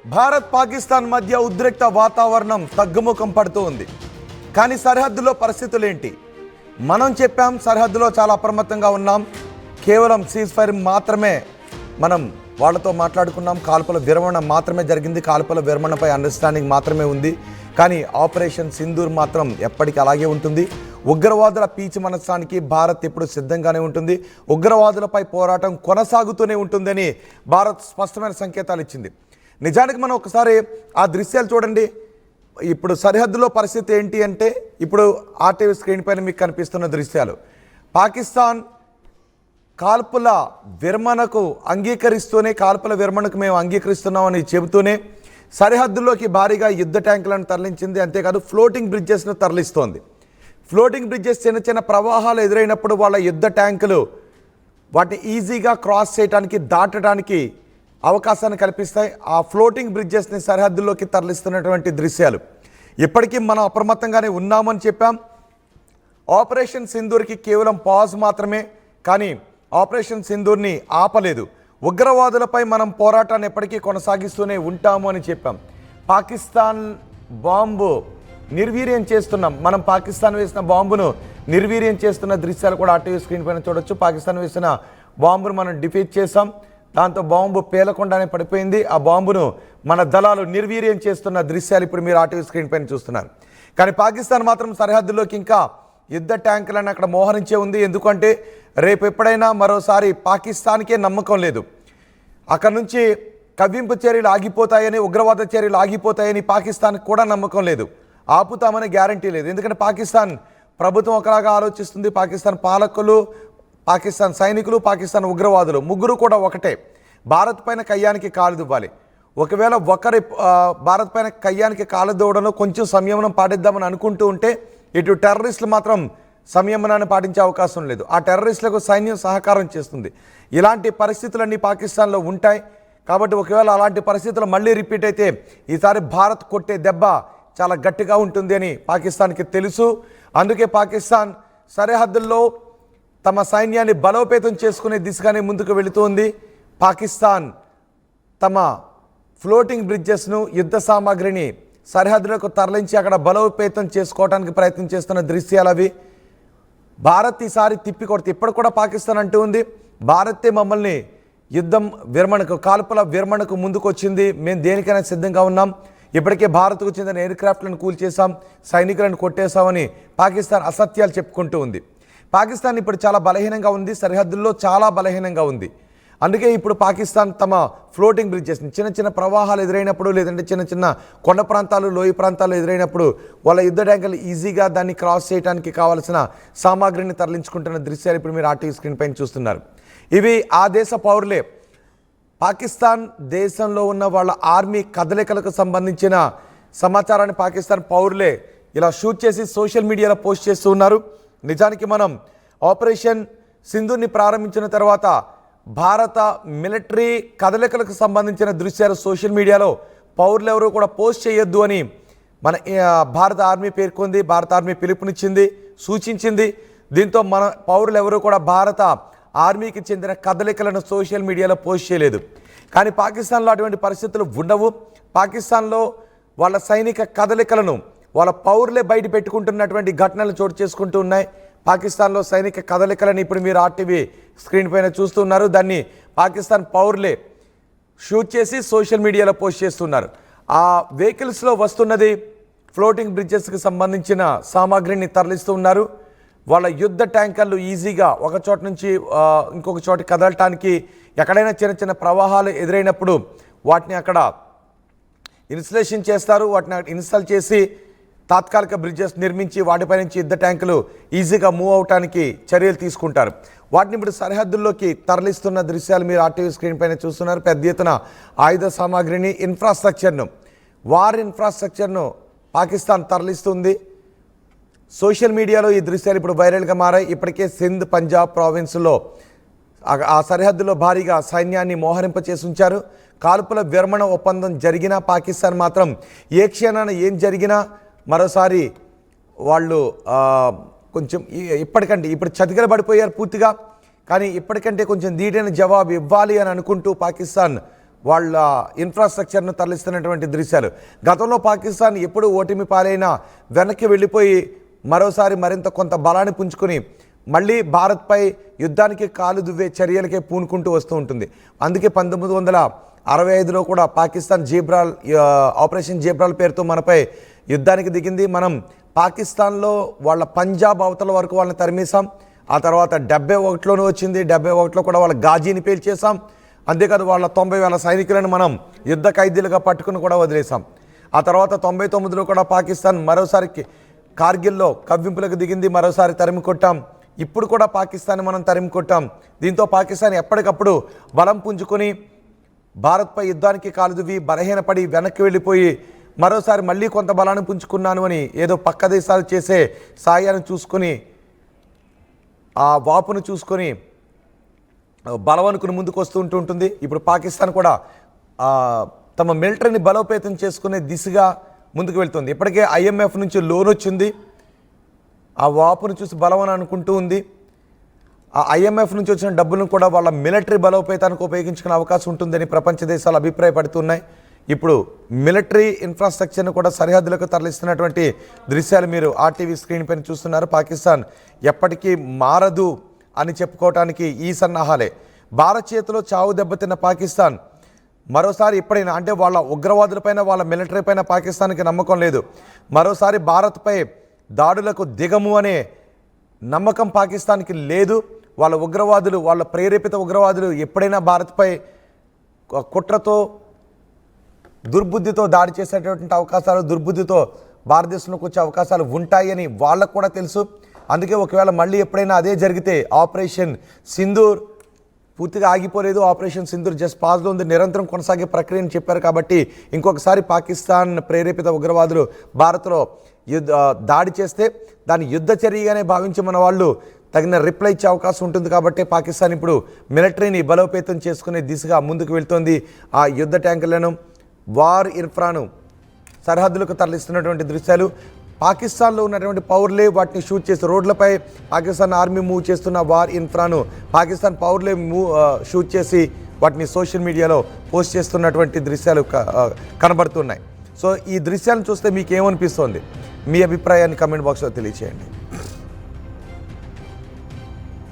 భారత్ పాకిస్తాన్ మధ్య ఉద్రిక్త వాతావరణం తగ్గుముఖం పడుతూ ఉంది. కానీ సరిహద్దులో పరిస్థితులు ఏంటి? మనం చెప్పాం సరిహద్దులో చాలా అప్రమత్తంగా ఉన్నాం. కేవలం సీజ్ ఫైర్ మాత్రమే మనం వాళ్ళతో మాట్లాడుకున్నాం. కాల్పుల విరమణ మాత్రమే జరిగింది. కాల్పుల విరమణపై అండర్స్టాండింగ్ మాత్రమే ఉంది. కానీ ఆపరేషన్ సింధూర్ మాత్రం ఎప్పటికీ అలాగే ఉంటుంది. ఉగ్రవాదుల పీచి మనస్సానికి భారత్ ఎప్పుడు సిద్ధంగానే ఉంటుంది. ఉగ్రవాదులపై పోరాటం కొనసాగుతూనే ఉంటుందని భారత్ స్పష్టమైన సంకేతాలు ఇచ్చింది. నిజానికి మనం ఒకసారి ఆ దృశ్యాలు చూడండి. ఇప్పుడు సరిహద్దులో పరిస్థితి ఏంటి అంటే, ఇప్పుడు ఆర్టీవీ స్క్రీన్ పైన మీకు కనిపిస్తున్న దృశ్యాలు పాకిస్తాన్ కాల్పుల విరమణకు అంగీకరిస్తూనే, కాల్పుల విరమణకు మేము అంగీకరిస్తున్నామని చెబుతూనే సరిహద్దుల్లోకి భారీగా యుద్ధ ట్యాంకులను తరలించింది. అంతేకాదు ఫ్లోటింగ్ బ్రిడ్జెస్ను తరలిస్తోంది. ఫ్లోటింగ్ బ్రిడ్జెస్ చిన్న చిన్న ప్రవాహాలు ఎదురైనప్పుడు వాళ్ళ యుద్ధ ట్యాంకులు వాటిని ఈజీగా క్రాస్ చేయడానికి, దాటడానికి అవకాశాన్ని కల్పిస్తాయి. ఆ ఫ్లోటింగ్ బ్రిడ్జెస్ని సరిహద్దుల్లోకి తరలిస్తున్నటువంటి దృశ్యాలు. ఇప్పటికీ మనం అప్రమత్తంగానే ఉన్నామని చెప్పాం. ఆపరేషన్ సింధూర్కి కేవలం పాజ్ మాత్రమే, కానీ ఆపరేషన్ సింధూర్ని ఆపలేదు. ఉగ్రవాదులపై మనం పోరాటాన్ని ఎప్పటికీ కొనసాగిస్తూనే ఉంటాము అని చెప్పాం. పాకిస్తాన్ బాంబు నిర్వీర్యం చేస్తున్నాం. మనం పాకిస్తాన్ వేసిన బాంబును నిర్వీర్యం చేస్తున్న దృశ్యాలు కూడా ఆర్టీవీ స్క్రీన్ పైన చూడొచ్చు. పాకిస్తాన్ వేసిన బాంబును మనం డిఫీట్ చేసాం. దాంతో బాంబు పేలకుండానే పడిపోయింది. ఆ బాంబును మన దళాలు నిర్వీర్యం చేస్తున్న దృశ్యాలు ఇప్పుడు మీరు ఆర్టీవీ స్క్రీన్ పైన చూస్తున్నారు. కానీ పాకిస్తాన్ మాత్రం సరిహద్దుల్లోకి ఇంకా యుద్ధ ట్యాంకులను అక్కడ మోహరించే ఉంది. ఎందుకంటే రేపు ఎప్పుడైనా మరోసారి పాకిస్తాన్కే నమ్మకం లేదు. అక్కడ నుంచి కవ్వింపు చర్యలు ఆగిపోతాయని, ఉగ్రవాద చర్యలు ఆగిపోతాయని పాకిస్తాన్కి కూడా నమ్మకం లేదు. ఆపుతామని గ్యారంటీ లేదు. ఎందుకంటే పాకిస్తాన్ ప్రభుత్వం ఒకలాగా ఆలోచిస్తుంది. పాకిస్తాన్ పాలకులు, పాకిస్తాన్ సైనికులు, పాకిస్తాన్ ఉగ్రవాదులు ముగ్గురు కూడా ఒకటే. భారత్ పైన కయ్యానికి కాలు దువ్వాలి. ఒకవేళ ఒకరి భారత్ పైన కయ్యానికి కాలు దువ్వడంలో కొంచెం సంయమనం పాటిద్దామని అనుకుంటూ ఉంటే, ఇటు టెర్రరిస్టులు మాత్రం సంయమనాన్ని పాటించే అవకాశం లేదు. ఆ టెర్రరిస్టులకు సైన్యం సహకారం చేస్తుంది. ఇలాంటి పరిస్థితులన్నీ పాకిస్తాన్లో ఉంటాయి. కాబట్టి ఒకవేళ అలాంటి పరిస్థితులు మళ్ళీ రిపీట్ అయితే ఈసారి భారత్ కొట్టే దెబ్బ చాలా గట్టిగా ఉంటుంది అని పాకిస్తాన్కి తెలుసు. అందుకే పాకిస్తాన్ సరిహద్దుల్లో తమ సైన్యాన్ని బలోపేతం చేసుకునే దిశగానే ముందుకు వెళుతోంది. పాకిస్తాన్ తమ ఫ్లోటింగ్ బ్రిడ్జెస్ను, యుద్ధ సామాగ్రిని సరిహద్దులకు తరలించి అక్కడ బలోపేతం చేసుకోవడానికి ప్రయత్నం చేస్తున్న దృశ్యాలు అవి. భారత్ ఈసారి తిప్పి కొడితే, ఇప్పుడు కూడా పాకిస్తాన్ అంటూ ఉంది భారతే మమ్మల్ని యుద్ధం విరమణకు, కాల్పుల విరమణకు ముందుకు వచ్చింది. మేము దేనికైనా సిద్ధంగా ఉన్నాం. ఇప్పటికే భారత్కు చెందిన ఎయిర్ క్రాఫ్ట్లను కూల్చేసాం, సైనికులను కొట్టేశామని పాకిస్తాన్ అసత్యాలు చెప్పుకుంటూ ఉంది. పాకిస్తాన్ ఇప్పుడు చాలా బలహీనంగా ఉంది. సరిహద్దుల్లో చాలా బలహీనంగా ఉంది. అందుకే ఇప్పుడు పాకిస్తాన్ తమ ఫ్లోటింగ్ బ్రిడ్జెస్ని, చిన్న చిన్న ప్రవాహాలు ఎదురైనప్పుడు, లేదంటే చిన్న చిన్న కొండ ప్రాంతాలు, లోయ ప్రాంతాలు ఎదురైనప్పుడు వాళ్ళ యుద్ధ ట్యాంకులు ఈజీగా దాన్ని క్రాస్ చేయడానికి కావాల్సిన సామాగ్రిని తరలించుకుంటున్న దృశ్యాలు ఇప్పుడు మీరు ఆర్టీవీ స్క్రీన్ పైన చూస్తున్నారు. ఇవి ఆ దేశ పౌరులే. పాకిస్తాన్ దేశంలో ఉన్న వాళ్ళ ఆర్మీ కదలికలకు సంబంధించిన సమాచారాన్ని పాకిస్తాన్ పౌరులే ఇలా షూట్ చేసి సోషల్ మీడియాలో పోస్ట్ చేస్తూ ఉన్నారు. నిజానికి మనం ఆపరేషన్ సింధూర్ని ప్రారంభించిన తర్వాత భారత మిలిటరీ కదలికలకు సంబంధించిన దృశ్యాలు సోషల్ మీడియాలో పౌరులు ఎవరు కూడా పోస్ట్ చేయొద్దు అని మన భారత ఆర్మీ పేర్కొంది. భారత ఆర్మీ పిలుపునిచ్చింది, సూచించింది. దీంతో మన పౌరులు ఎవరు కూడా భారత ఆర్మీకి చెందిన కదలికలను సోషల్ మీడియాలో పోస్ట్ చేయలేదు. కానీ పాకిస్తాన్లో అటువంటి పరిస్థితులు ఉండవు. పాకిస్తాన్లో వాళ్ళ సైనిక కదలికలను వాళ్ళ పౌరులే బయట పెట్టుకుంటున్నటువంటి ఘటనలు చోటు చేసుకుంటూ ఉన్నాయి. పాకిస్తాన్లో సైనిక కదలికలను ఇప్పుడు మీరు ఆర్టీవీ స్క్రీన్ పైన చూస్తున్నారు. దాన్ని పాకిస్తాన్ పౌరులే షూట్ చేసి సోషల్ మీడియాలో పోస్ట్ చేస్తున్నారు. ఆ వెహికల్స్లో వస్తున్నది ఫ్లోటింగ్ బ్రిడ్జెస్కి సంబంధించిన సామాగ్రిని తరలిస్తూ ఉన్నారు. వాళ్ళ యుద్ధ ట్యాంకర్లు ఈజీగా ఒక చోట నుంచి ఇంకొక చోట కదలటానికి, ఎక్కడైనా చిన్న చిన్న ప్రవాహాలు ఎదురైనప్పుడు వాటిని అక్కడ ఇన్స్టలేషన్ చేస్తారు. వాటిని ఇన్స్టాల్ చేసి తాత్కాలిక బ్రిడ్జెస్ నిర్మించి వాటిపై నుంచి యుద్ధ ట్యాంకులు ఈజీగా మూవ్ అవడానికి చర్యలు తీసుకుంటారు. వాటిని ఇప్పుడు సరిహద్దుల్లోకి తరలిస్తున్న దృశ్యాలు మీరు ఆర్టీవీ స్క్రీన్ పైన చూస్తున్నారు. పెద్ద ఎత్తున ఆయుధ సామాగ్రిని, ఇన్ఫ్రాస్ట్రక్చర్ను, వార్ ఇన్ఫ్రాస్ట్రక్చర్ను పాకిస్తాన్ తరలిస్తుంది. సోషల్ మీడియాలో ఈ దృశ్యాలు ఇప్పుడు వైరల్గా మారాయి. ఇప్పటికే సింధ్, పంజాబ్ ప్రావిన్స్లో ఆ సరిహద్దులో భారీగా సైన్యాన్ని మోహరింపచేసి ఉంచారు. కాల్పుల విరమణ ఒప్పందం జరిగినా పాకిస్తాన్ మాత్రం ఏ క్షణాన ఏం జరిగినా మరోసారి వాళ్ళు కొంచెం ఇప్పుడు చతికిలబడిపోయారు పూర్తిగా. కానీ ఇప్పటికంటే కొంచెం ధీటైన జవాబు ఇవ్వాలి అని అనుకుంటూ పాకిస్తాన్ వాళ్ళ ఇన్ఫ్రాస్ట్రక్చర్ను తరలిస్తున్నటువంటి దృశ్యాలు. గతంలో పాకిస్తాన్ ఎప్పుడు ఓటమి పాలైనా వెనక్కి వెళ్ళిపోయి మరోసారి మరింత కొంత బలాన్ని పుంజుకొని మళ్ళీ భారత్పై యుద్ధానికి కాలు దువ్వే చర్యలకే పూనుకుంటూ వస్తూ ఉంటుంది. అందుకే 1965లో కూడా పాకిస్తాన్ ఆపరేషన్ జీబ్రాల్ పేరుతో మనపై యుద్ధానికి దిగింది. మనం పాకిస్తాన్లో వాళ్ళ పంజాబ్ అవతల వరకు వాళ్ళని తరిమేశాం. ఆ తర్వాత 71లోనూ వచ్చింది. 71లో కూడా వాళ్ళ గాజీని పేల్చేసాం. అంతేకాదు వాళ్ళ 90,000 సైనికులను మనం యుద్ధ ఖైదీలుగా పట్టుకుని కూడా వదిలేసాం. ఆ తర్వాత 99లో కూడా పాకిస్తాన్ మరోసారి కార్గిల్లో కవ్వింపులకు దిగింది. మరోసారి తరిమి కొట్టాం. ఇప్పుడు కూడా పాకిస్తాన్ని మనం తరిమి కొట్టాం. దీంతో పాకిస్తాన్ ఎప్పటికప్పుడు బలం పుంజుకొని భారత్పై యుద్ధానికి కాలుదువి బలహీనపడి వెనక్కి వెళ్ళిపోయి మరోసారి మళ్ళీ కొంత బలాన్ని పుంజుకున్నాను అని ఏదో పక్క దేశాలు చేసే సాయాన్ని చూసుకొని ఆ వాపును చూసుకొని బలవనుకుని ముందుకు వస్తూ ఉంటుంది. ఇప్పుడు పాకిస్తాన్ కూడా తమ మిలిటరీని బలోపేతం చేసుకునే దిశగా ముందుకు వెళ్తుంది. ఇప్పటికే IMF నుంచి లోన్ వచ్చింది. ఆ వాపును చూసి బలవని అనుకుంటూ ఉంది. ఆ IMF నుంచి వచ్చిన డబ్బులను కూడా వాళ్ళ మిలిటరీ బలోపేతానికి ఉపయోగించుకునే అవకాశం ఉంటుందని ప్రపంచ దేశాలు అభిప్రాయపడుతున్నాయి. ఇప్పుడు మిలిటరీ ఇన్ఫ్రాస్ట్రక్చర్ను కూడా సరిహద్దులకు తరలిస్తున్నటువంటి దృశ్యాలు మీరు RTV స్క్రీన్ పైన చూస్తున్నారు. పాకిస్తాన్ ఎప్పటికీ మారదు అని చెప్పుకోవటానికి ఈ సన్నాహాలే. భారత్ చేతిలో చావు దెబ్బతిన్న పాకిస్తాన్ మరోసారి ఎప్పుడైనా అంటే వాళ్ళ ఉగ్రవాదులపైన వాళ్ళ మిలిటరీ పైన పాకిస్తాన్కి నమ్మకం లేదు. మరోసారి భారత్పై దాడులకు దిగము అనే నమ్మకం పాకిస్తాన్కి లేదు. వాళ్ళ ఉగ్రవాదులు వాళ్ళ ప్రేరేపిత ఉగ్రవాదులు ఎప్పుడైనా భారత్పై కుట్రతో దుర్బుద్ధితో దాడి చేసేటటువంటి అవకాశాలు దుర్బుద్ధితో భారతదేశంలోకి వచ్చే అవకాశాలు ఉంటాయని వాళ్ళకు కూడా తెలుసు. అందుకే ఒకవేళ మళ్ళీ ఎప్పుడైనా అదే జరిగితే ఆపరేషన్ సింధూర్ పూర్తిగా ఆగిపోలేదు. ఆపరేషన్ సింధూర్ జస్ట్ పాజ్లో ఉంది, నిరంతరం కొనసాగే ప్రక్రియని చెప్పారు. కాబట్టి ఇంకొకసారి పాకిస్తాన్ ప్రేరేపిత ఉగ్రవాదులు భారత్లో దాడి చేస్తే దాన్ని యుద్ధ చర్యగానే భావించి మన వాళ్ళు తగిన రిప్లై ఇచ్చే అవకాశం ఉంటుంది. కాబట్టి పాకిస్తాన్ ఇప్పుడు మిలిటరీని బలోపేతం చేసుకునే దిశగా ముందుకు వెళ్తోంది. ఆ యుద్ధ ట్యాంకులను వార్ ఇన్ఫ్రాను సరిహద్దులకు తరలిస్తున్నటువంటి దృశ్యాలు. పాకిస్తాన్లో ఉన్నటువంటి పౌరులే వాటిని షూట్ చేసి రోడ్లపై పాకిస్తాన్ ఆర్మీ మూవ్ చేస్తున్న వార్ ఇన్ఫ్రాను పాకిస్తాన్ పౌరులే షూట్ చేసి వాటిని సోషల్ మీడియాలో పోస్ట్ చేస్తున్నటువంటి దృశ్యాలు కనబడుతున్నాయి. సో ఈ దృశ్యాలను చూస్తే మీకు ఏమనిపిస్తోంది? మీ అభిప్రాయాన్ని కమెంట్ బాక్స్లో తెలియచేయండి.